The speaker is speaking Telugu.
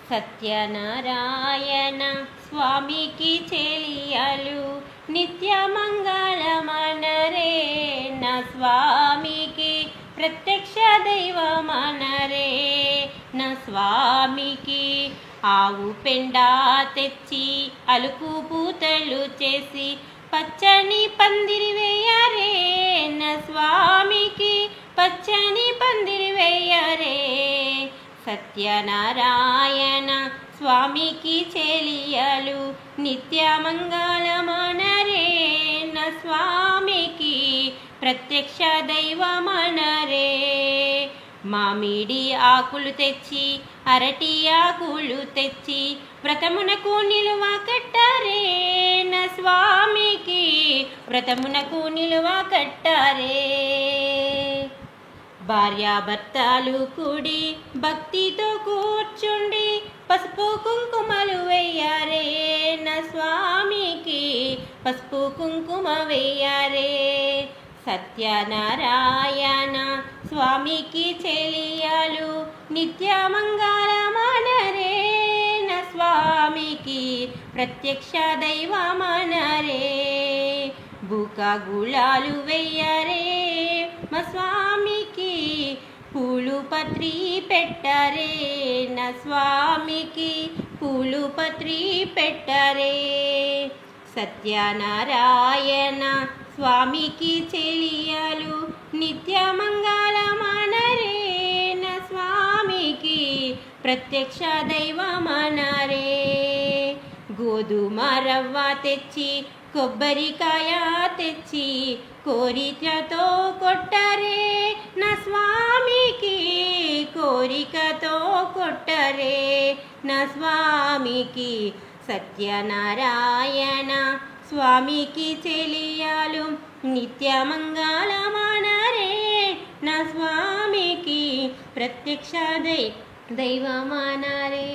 సత్యనారాయణ స్వామికి చెలియలు నిత్య మంగళమనరే నా స్వామికి ప్రత్యక్ష దైవమనరే నా స్వామికి ఆవు పెండ తెచ్చి అలుకు పూతలు చేసి పచ్చని పందిరి వేయరే నా స్వామికి పచ్చని పందిరి వేయరే సత్యనారాయణ స్వామికి చెలియలు నిత్య మంగళమనరే నా స్వామికి ప్రత్యక్ష దైవమనరే మామిడి ఆకులు తెచ్చి అరటి ఆకులు తెచ్చి వ్రతమునకు నిలువ కట్టరే నా స్వామికి వ్రతమునకు నిలువ కట్టరే భార్యాభర్తలు కూడి భక్తితో కూర్చుండి పసుపు కుంకుమలు వేయరే నా స్వామికి పసుపు కుంకుమ వేయరే సత్యనారాయణ స్వామికి చెలియలు నిత్య మంగళమనరే నా స్వామికి ప్రత్యక్ష దైవమనరే బుక గుళాలు వేయరే మా స్వామికి పూలు పత్రి పెట్టరే నా స్వామికి పూలు పత్రి పెట్టరే సత్యనారాయణ స్వామికి చెలియలు నిత్య మంగళమనరే నా స్వామికి ప్రత్యక్ష దైవమనరే గోధుమ రవ్వ తెచ్చి కొబ్బరికాయ తెచ్చి కోరికతో కొట్టరే నా స్వామికి కోరికతో కొట్టరే నా స్వామికి సత్యనారాయణ స్వామికి చెలియలు నిత్య మంగళమనరే నా స్వామికి ప్రత్యక్ష దైవమనరే